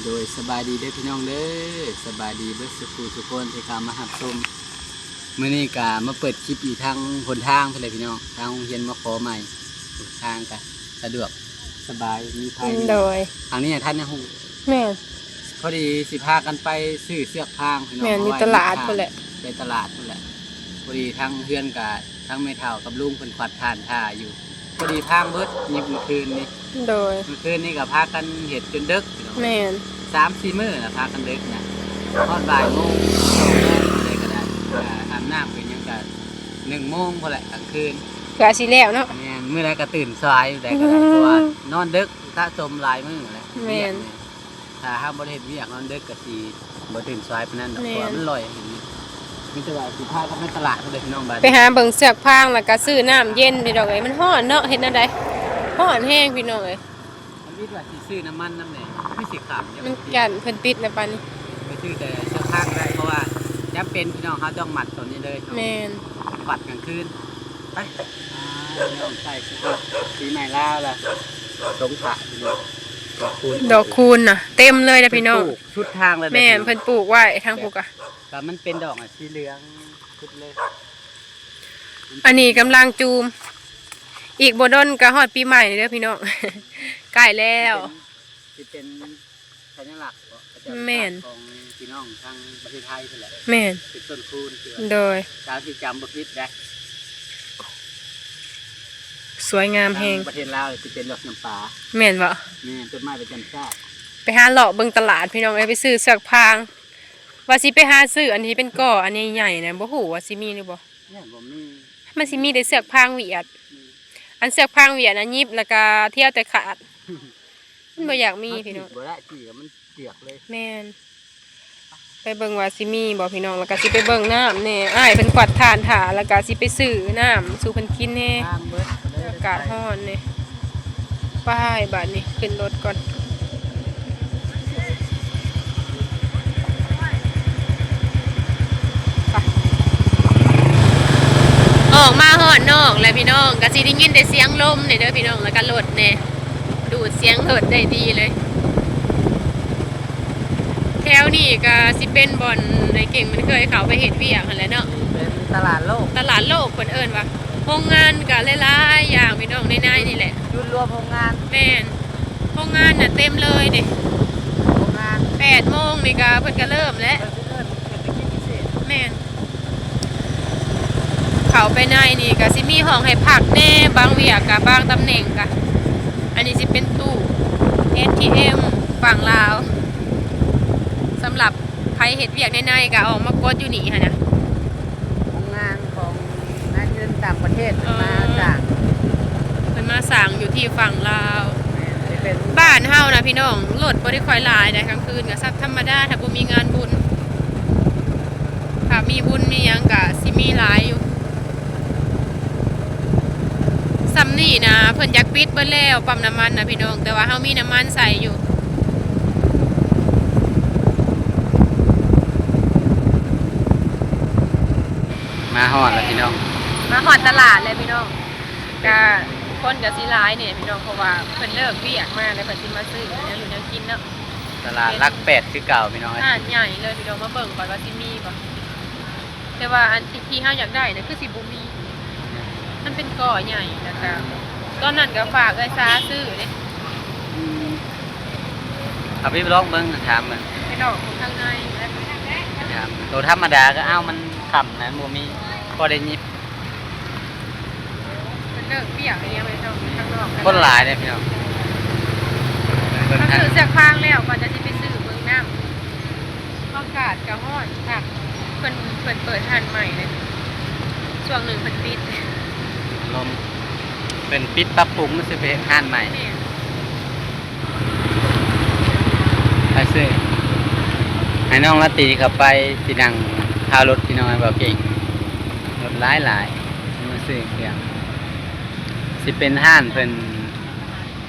โดยสบายดีเด้อพี่น้องเด้อสบายดีเบิดสุขุสุคนที่กามาหับชมมื้อนี้กามาเปิดคลิปอยู่ทางหนทางเพิ่นเลยพี่น้องทางโรงเรียนมาขอใหม่ทางก็สะดวกสบายมีภัย โดย ทางนี้ท่านนะฮู้ แม่น พอดีสิพากันไปซื้อเสื้อผ้าพี่น้อง แม่นอยู่ตลาดพุ่นแหละ ไปตลาดพุ่นแหละพอดีทางเพื่อนกับทางแม่เฒ่ากับลุงเพิ่นขวัดทานท่าอยู่พอดีพางเบิดยิบเมื่อคืนนี้ โดย เมื่อคืนนี้ก็พากันเฮ็ดจนดึกพี่น้อง แม่น 3-4 มื้อนะพากันเด็กนะทอดบ่ายโมงอะไรก็ได้อาบน้ำเป็นยังกัน1 โมงพอแหละกลางคืน ก็สิแล้วเนาะ แม่นมื้อใดก็ตื่นสายแต่ก็ได้เพราะว่านอนดึกถ้าจมหลายมื้อแหละ แม่น ถ้าห้ามบ่ได้เฮ็ดเวียกนอนดึกก็สิบ่ตื่นสายปานนั้นดอก แม่น เพราะว่ามันลอยเห็นมีแต่ว่าสิพากันไปตลาดเลยพี่น้องบ้าน ไปหาเบิ่งเสือกพางแล้วก็ซื้อน้ำเย็นพี่น้องเอ้ยมันร้อนเนาะเฮ็ดแนวใดร้อนแห้งพี่น้องเอ้ย มันมีว่าสิซื้อน้ำมันน้ำแหน่ไม่สิขามเดี๋ยว มันกันเพิ่นปิดนะปานนี้ ไปซื้อแต่เสื้อผ้าก็ได้เพราะว่าจำเป็นพี่น้องเขาต้องหมัดตัวนี้เลย แม่น ปัดกลางคืนไปน้องใส่ปีใหม่ลาวล่ะสงขลาพี่น้องดอกคูณ ดอกคูณน่ะเต็มเลยนะพี่น้อง ปลูกชุดทางเลย แม่นเพิ่นปลูกไว้ทางปลูกอ่ะ แต่มันเป็นดอกสีเหลืองชุดเลย อันนี้กำลังจูม อีกบ่ดนก็ฮอดปีใหม่เด้อพี่น้อง ใกล้แล้ว ที่เป็นสัญลักษณ์ประจำ แม่น ของพี่น้องทางประเทศไทยนั่นแหละ แม่น เป็นต้นคูณคือ โดย การที่จำประพิษได้ สวยงามแฮง ประเทศลาวจะเป็นดอกน้ำปลา แม่นบ่ นี่ต้นไม้ประจำชาติ ไปหาเลาะเบิ่งตลาดพี่น้องเอ้ยไปซื้อเสือกพางว่าสิไปหาซื้ออันนี้เป็นก่ออันนี้ใหญ่นะบ่ฮู้ว่าสิมีหรือบ่ เนี่ยผมมี มันสิมีแต่เสือกพางเวียด อันเสือกพางเวียดอันยิบแล้วก็เที่ยวแต่ขาดมันบ่อยากมีพี่น้อง บ่ได้จีกับมันเปียกเลย แม่นไปเบิ่งว่าสิมีบ่พี่น้องแล้วก็สิไปเบิ่งน้ำแน่อ้ายเพิ่นกวาดทานถาแล้วก็สิไปซื้อน้ำสู่เพิ่นกินแน่ ทางเบิด อากาศร้อนนี่ไปบัดนี้ขึ้นรถก่อนออกมาหอดนอกแล้วพี่น้องก็สิได้ยินแต่เสียงลมเนี่ยเด้อพี่น้องแล้วก็รถเนี่ยดูดเสียงรถได้ดีเลยแถวนี้ก็สิเป็นบ่อนในเก่งมันเคยเขาไปเห็นเวียกหั่นแหละเนาะ เป็นตลาดโลก ตลาดโลกคนเอิ้นว่าโรงงานก็หลายๆอย่างพี่น้องในนี่แหละ จุดรวมโรงงาน แม่นโรงงานน่ะเต็มเลยนี่ โรงงาน 8 โมงนี่ก็เพิ่นก็เริ่มแล้ว เพิ่นเศรษฐกิจพิเศษ แม่นเขาไปในนี่ก็สิมีห้องให้พักแน่บางเวียกกับบางตำแหน่งกะอันนี้สิเป็นตู้ ATM ฝั่งลาวสำหรับใครเฮ็ดเวียกในก็ออกมากดอยู่นี่หั่นนะ โรงงานของนักเงินต่างประเทศมาจาก เพิ่นมาสั่งอยู่ที่ฝั่งลาว เป็น บ้านเฮานะพี่น้องรถบ่ได้ค่อยหลายได้กลางคืนก็สักธรรมดาถ้าบ่มีงานบุญถ้ามีบุญมีหยังก็สิมีหลายอยู่ซ้ำนี่นะเพิ่นอยากปิดเบิดแล้วปั๊มน้ำมันนะพี่น้องแต่ว่าเฮามีน้ำมันใส่อยู่มาฮอดแล้วพี่น้อง มาฮอดตลาดเลยพี่น้องก็คนก็สิหลายเนี่ยพี่น้องเพราะว่าเพิ่นเลิกเวียกมาแล้วเพิ่นสิมาซื้อแนวอยู่แนวกินเนาะ ตลาดรักแปดคือเก่าพี่น้อง อ่านใหญ่เลยพี่น้องมาเบิ่งก่อนว่าสิมีบ่แต่ว่าอันที่เฮาอยากได้น่ะคือสิบ่มีมันเป็นก่อใหญ่นะคะตอนนั้นก็ฝากเอ้ยซาซื้อเด้ เอาพี่ไปลองเบิ้งถามมัน ไปดอกข้างใน ถามตัวธรรมดาก็เอ้ามันขำนะบ่มีพอได้ยิบ มันเลิกเปียกอะไรเงี้ยไปต้องข้างนอก คนหลายเลยพี่น้องเบิ่ง ก็ ทาง คือเสือกฟางแล้วก่อนจะสิไปซื้อเมืองน้ำอากาศก็ร้อนค่ะเพิ่นเปิดทานใหม่เลยช่วงหนึ่งเพิ่นปิด ลมเป็นปิดปรับปรุงมันสิเป็นห้านใหม่ นี่ ไปซื้อให้น้องละตีเข้าไปสินั่งพารถพี่น้องให้บ่เก่งรถหลายมาซื้อเครื่องสิเป็นห้านเพิ่น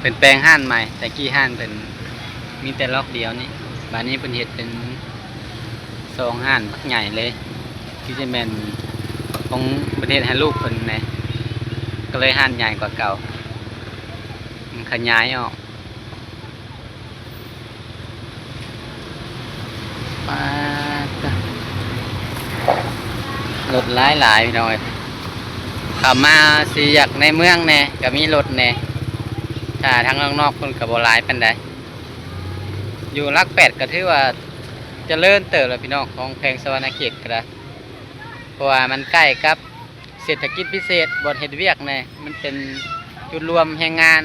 เป็นแปลงห้านใหม่แต่กี้ห้านเพิ่นมีแต่ล็อกเดียวนี่บัดนี้เพิ่นเฮ็ดเป็น2ห้านบักใหญ่เลยที่จะแม่นของประเทศให้ลูกเพิ่นแหน่ก็เลยห้านใหญ่กว่าเก่ามันขยายออก หลายพี่น้อยขับมาสิอยากในเมืองแน่ก็มีรถแน่ถ้าทางนอกๆคนก็บ่หลายปานใดอยู่หลักแปดก็ถือว่าเจริญเติบแล้วพี่น้องของแขวงสะวรรณเขตก็ได้เพราะว่ามันใกล้กับเศรษฐกิจพิเศษบ่อนเฮ็ดเวียกแน่มันเป็นจุดรวมแรงงาน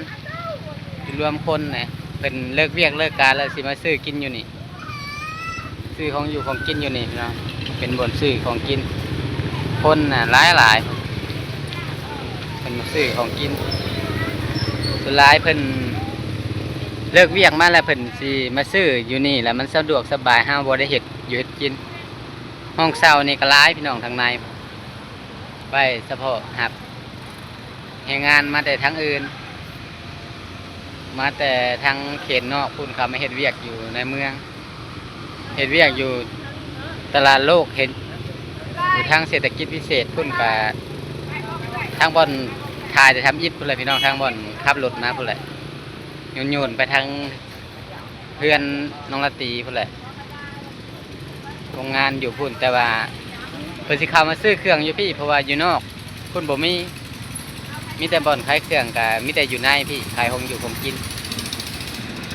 จุดรวมคนแน่เพิ่นเลิกเวียกเลิกการแล้วสิมาซื้อกินอยู่นี่ซื้อของอยู่ของกินอยู่นี่พี่น้องเป็นบ่อนซื้อของกินคนน่ะหลายเพิ่นมาซื้อของกินสุดท้ายเพิ่นเลิกเวียกมาแล้วเพิ่นสิมาซื้ออยู่นี่แล้วมันสะดวกสบายเฮาบ่ได้เฮ็ดอยู่เฮ็ดกินห้องเช่านี่ก็หลายพี่น้องทางในไว้เฉพาะครับแรงงานมาแต่ทางอื่นมาแต่ทางเขตนอกพุ่นเขามาเฮ็ดเวียกอยู่ในเมืองเฮ็ดเวียกอยู่ตลาดโลกเห็นอยู่ทางเศรษฐกิจพิเศษพุ่นก็ทางบ่อนถ่ายจะทำอิฐพุ่นเลยพี่น้องทางบ่อนขับรถมาพุ่นเลยโยนไปทางเพื่อนน้องละตีพุ่นเลยโรงงานอยู่พุ่นแต่ว่าเพิ่นสิเข้ามาซื้อเครื่องอยู่พี่เพราะว่าอยู่นอกพุ่นบ่มีแต่บ่อนขายเครื่องก็มีแต่อยู่ในพี่ขายของอยู่ของกิน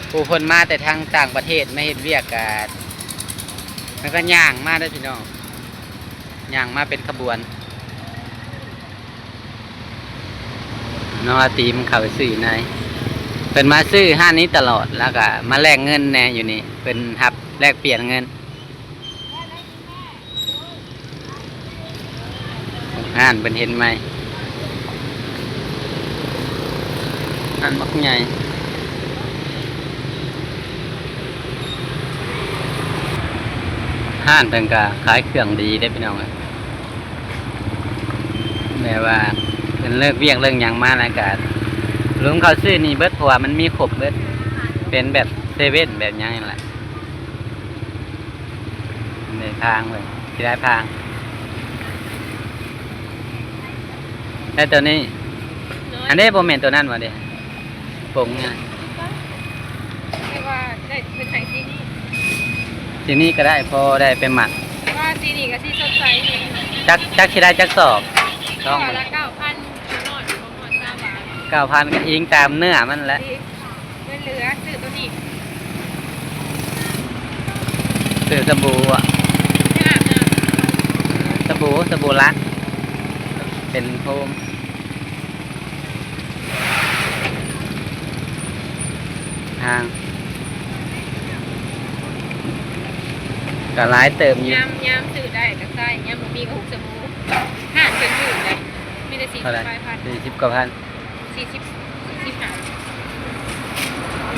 ผู้เพิ่นมาแต่ทางต่างประเทศมาเฮ็ดเวียกก็มันก็ย่างมาได้พี่น้องย่างมาเป็นขบวนน้องละตีมันเข้าไปซื้อในเพิ่นมาซื้อห้างนี้ตลอดแล้วก็มาแลกเงินแน่อยู่นี่เพิ่นรับแลกเปลี่ยนเงินห้านเป็นเห็นไหมห้านมักใหญ่ห้านเพิ่นก็ขายเครื่องดีได้พี่น้องแม้ว่าเพิ่นเลิกเวียกเรื่องหยังมาแล้วก็ลุงเขาซื้อนี่เบิดเพราะว่ามันมีครบเบิดเป็นแบบเซเว่นแบบหยังนั่นแหละในทางเลยที่ได้ทางแต่ตัวนี้อันนี้โบเมนตัวนั้นมาเดียปงไง ไม่ว่าได้เป็นไทยซีนี่ ทีนี้ก็ได้พอได้ไปหมัก ว่าซีนี่กับซีสดใสนี่ จักที่ได้จักสอบต้อง ต่อละ9,000นอนประมาณ3 บาท 9,000ก็อิงตามเนื้อมันแหละ เงินเหลือซื้อตัวนี้ ซื้อสบู่อ่ะ ไม่อาบน้ สบู่ลักเป็นโฟมทางก็หลายเติมอยู่ ำยำซื้อได้ก็ใส่ยำบ่มีก็หุบสบู่ห่านเป็นอยู่เลยมีแต่ เท่าไหร่ 40 40 กว่าพัน 45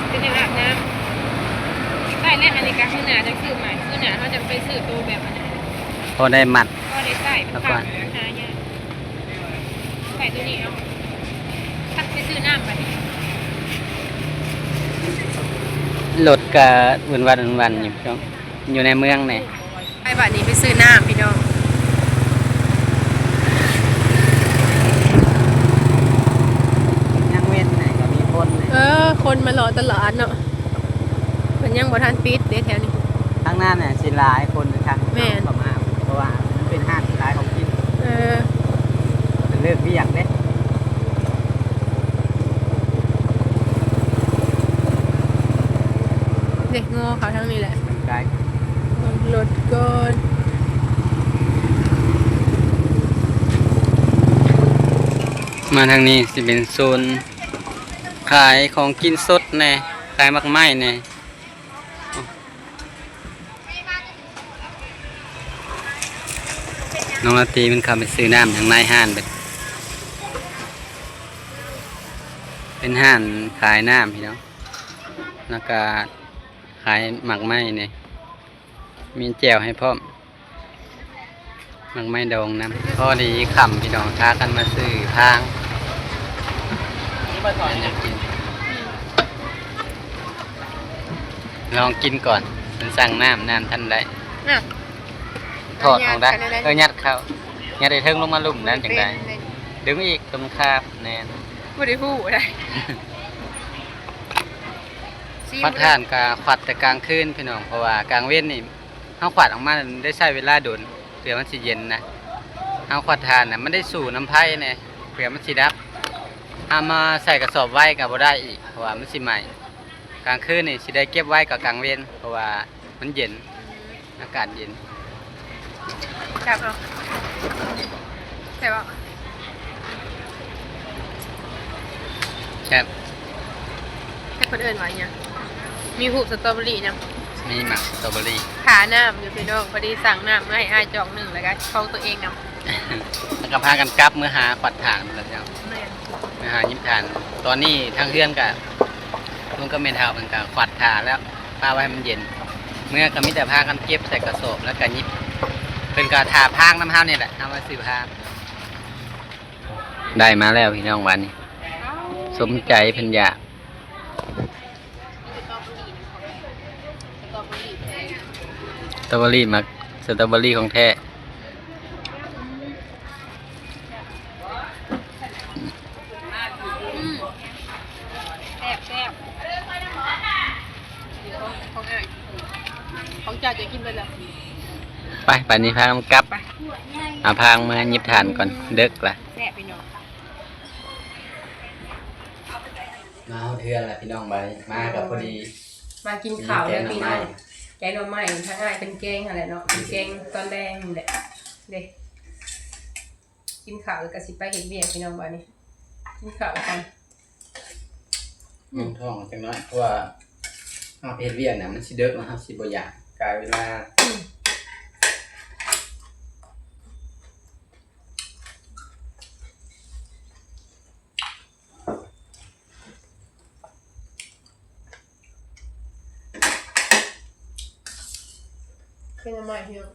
เป็นในอาบน้ำได้แล้วอันนี้ก็คือหนาจะซื้อใหม่คือหนาเขาจะไปซื้อตัวแบบอันนั้น พอได้หมัด ก็ได้ใส่เป็นผักราคาเนี่ยใส่ตัวนี้เอาถ้าไปซื้อน้ำไป รถก็วันอยู่ช่วงอยู่ในเมืองเนี่ย ไปบัดนี้ไปซื้อน้ำพี่น้อง ยังเว้นไหนก็มีคนไหน คนมารอตลาดเนาะมันยังบ่ทันปิดเด้แถวนี้ ข้างหน้าเนี่ยสิหลายคนนะครับ แม่น ประมาณเพราะว่ามันเป็นห้างขายของกินเป็นเลิกเวียกเด้ เด็กโง่เขาทั้งนี้แหละ มันไกล รถก่อน มาทางนี้สิเป็นโซนขายของกินสดแน่ขายมักไม้แน่น้องละตีมันเข้าไปซื้อน้ำทางในห้านเป็นห้านขายน้ำพี่น้องแล้วก็ขายหมักไม้เนี่ยมีแจ่วให้พร้อมหมักไม้ดองน้ำพอดีขำพี่น้องท้ากันมาซื้อทางอยากกินลองกินก่อนมันสั่งน้ำท่านได้ น่ะ ถอดออกได้ ยัดเข้าได้ ยัดได้เทิงลงมาลุ่มนั่นจังได้ดึงอีกตรงคาบแน่น บ่ได้ฮู้ได้ พัดทานกาขวัดแต่กลางคืนพี่น้องเพราะว่ากลางเว้นนี่เฮาขวัดออกมาได้ใช้เวลาโดนเดี๋ยวมันสิเย็นนะเฮ เอาขวดทานน่ะมันได้สู่น้ำไผ่เนี่ยเผื่อมันสิดับเอามาใส่กระสอบไว้ก็บ่ได้อีกเพราะว่ามันสิใหม่กลางคืนนี่สิได้เก็บไว้กับกลางเวรเพราะว่ามันเย็นอากาศเย็น จับเอาแต่ว่า ครับ ให้คนอื่นไว้เนี่ยมีหูสตรอเบอรี่นะ มีหมักสตรอเบอรี่ ขาน้ำอยู่พี่น้องพอดีสั่งน้ำมาให้อ้ายจอกหนึ่งแล้วก็ของตัวเองนำ แล้วก็พากันกลับเมื่อหาขวัดฐานมาแล้วเจ้า แม่น เมื่อหายิบฐาน ตอนนี้ทางเพื่อนกับลุงก็เมนเทาเป็นกับขวัดฐานแล้วพาไว้ให้มันเย็น เมื่อก็มีแต่พากันเก็บใส่กระสอบแล้วก็ยิบเป็นกระถาพางน้ำห้าวนี่แหละเอามาซื้อพางได้มาแล้วพี่น้องวันนี้สมใจเพันอยาก สตรอเบอรี่มักสตรอเบอรี่ของแท้ แซ่บแซ่บของอ้ายของเจ้าจะกินไปเลย ไปป่านนี้พากันกลับ ไป เอาพางมายิบทานก่อนเด็กละ แซ่บพี่น้อง มาเอาเทือนละพี่น้องไปมากับพอดี มากินข้าวแล้วพี่น้องแกงหน่อไม้ทั้งอ้ายเป็นแกงอะไรเนาะเป็นแกงตอนแดงนี่แหละเด็กกินข้าวแล้วก็สิไปเห็นเบียร์พี่น้องบ้านนี้กินข้าวกัน ท้องจังน้อยเพราะว่าเอาเพชรเวียนน่ะมันสิเด็กนะครับสิบ่อยากกลายเป็นว่าเป็นหน่อไม้พี่น้อง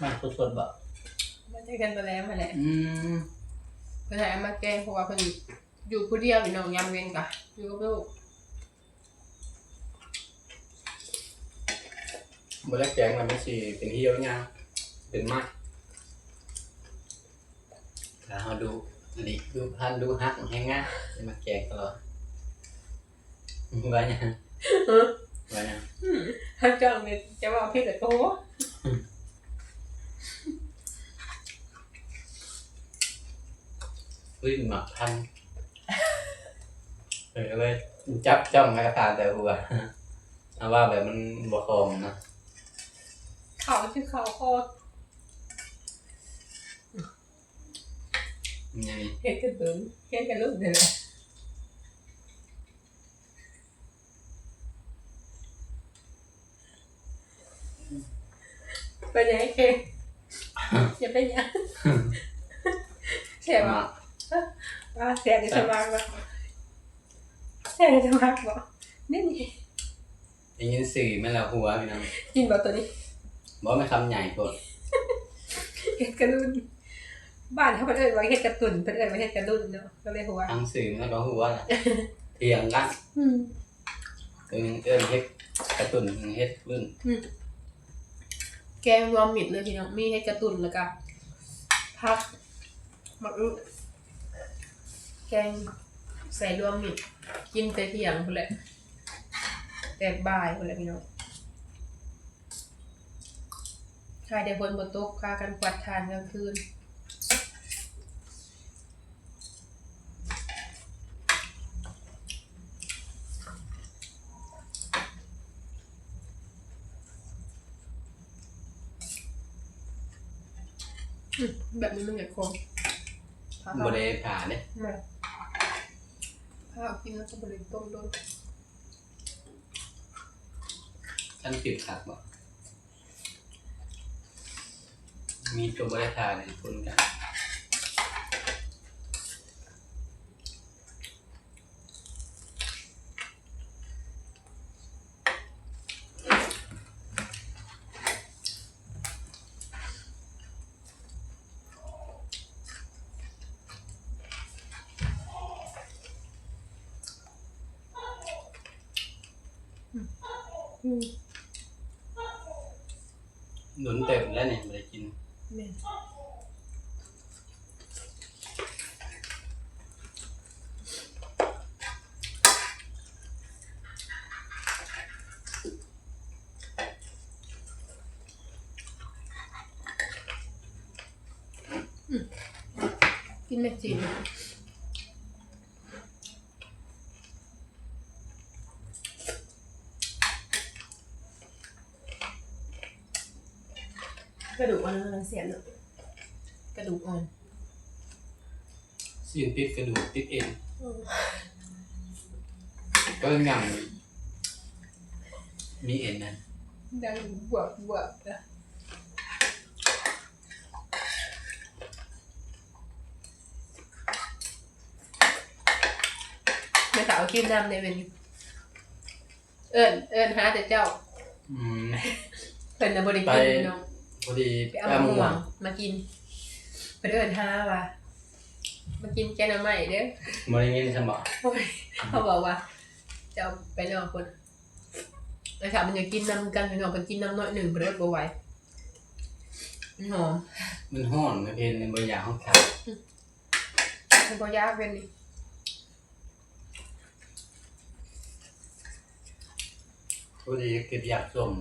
มันสดๆบ่ มาเจอกันไปแล้วมาแหละ อืม เพื่อนให้มาแกงเพราะว่าเพิ่นอยู่ผู้เดียวพี่น้องยามเว้นกะอยู่กับลูก บ่ได้แกงมันไม่สิเป็นเหี่ยวยาวเป็นมากถ้าเฮาดูลิดูพันดูฮักแฮงงะจะมาแกงตลอดว่าหยังว่าหยัง ถ้าจ้องเนี่ยจะว่าพี่แต่โต อุ้ยหมักพันเลยจับจ้องกระตาแต่หัวเอาว่าแบบมันบ่คมนะ เขาชื่อเขาโคตร ยังไง เฮ็ดกันตึงเฮ็ดกันลูกเด้อแหละเป็นยังไงเคอย่าเป็นยังเสียบ่ว่าเสียจะสมัครบ่เสียจะสมัครบ่นี่นี่ ยังยินสื่อไม่ละหัวพี่น้อง กินบ่ตัวนี้ บอกไม่คำใหญ่กด เฮ็ดกันรุ่นบ้านเขาเพิ่นเอิ้นว่าเฮ็ดกระตุ่นเพิ่นเอิ้นว่าเฮ็ดกระรุ่นเนาะก็เลยหัว ทางสื่อมันก็หัวล่ะเทียงกัน อืม เอิ้นเฮ็ดกระตุ่นเฮ็ดรุ่น แกงรวมมิตรเลยพี่น้องมีเฮ็ดกระตุ่นแล้วก็ผักมักอึแกงใส่รวมมิตรกินแต่เที่ยงพุ่นแหละแต่บ่ายพุ่นแหละพี่น้องใครได้ฝนบ่ตกพากันกวาดทานกลางคืนแบบนี้มันอยากคง บ่ได้ผ่าเด้ ไม่ข้าวกินแล้วก็บริต้มด้วย ท่านผิดขัดบ่มีตัวบ่ได้ผ่าเนี่ยคุณกันหนุนเต็มแล้วเนี่ยบ่ได้กิน แม่น กินแม็กจีนกระดูกอ่อนมันเสียเนอะกระดูกอ่อน สิ่งติดกระดูกติดเอ็นก็ยังมีเอ็นนั่น ดังบวบบวบนะไม่สาวกินน้ำในเป็นเอิญหาแต่เจ้าเพิ่นน่ะบ่ได้กินเนาะ พอดี ไปเอามะม่วงมากินเพิ่นเอิญหาว่ามากินแกงหน่อไม้เด้อ มะเร็งเงินสมอง โอ้ยเขาบอกว่าจะเอาไปนอกคนนะคะมันอยากกินน้ำกันไปนอกมันกินน้ำน้อยหนึ่งเพิ่นเอิ้นบ่ไหวมันหอม มันห้อนมันเป็นในบางอย่างห้องขา มันบ่ยากเป็นนี่ พอดีเก็บอยากส้ม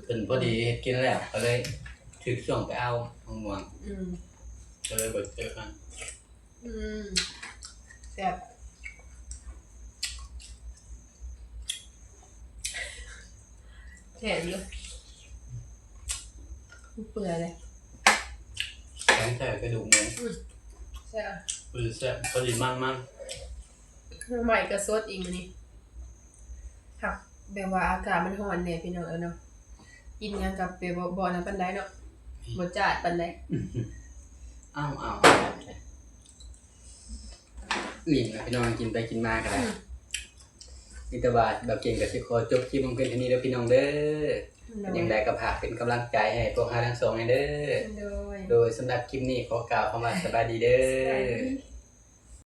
เป็นพอดีกินแล้วก็เลยถึกช่วงไปเอามะม่วงก็เลยเจอกัน แซ่บแซ่บอยู่เปื่อยเลย แข็งแต่กระดูกหมู แซ่บ ปืนแซ่บพอดีมาก ใหม่ก็สดอีกมื้อนี้ครับแบบว่าอากาศมันร้อนแน่พี่น้องเนาะกินหยังกับแบบบ่นั้นปานใดเนาะบ่จัดปานใด อ้าวนี่นะพี่น้องกินไปกินมากันแล้วนิตบาทแบบเก่งกับสิขอจบคลิปลงเพียงเท่านี้แล้วพี่น้องเด้ออย่างใดก็ฝากเป็นกำลังใจให้พวกเราทั้งสองให้เด้อโดยสำหรับคลิปนี้ขอกล่าวคำว่าสบายดีเด้อ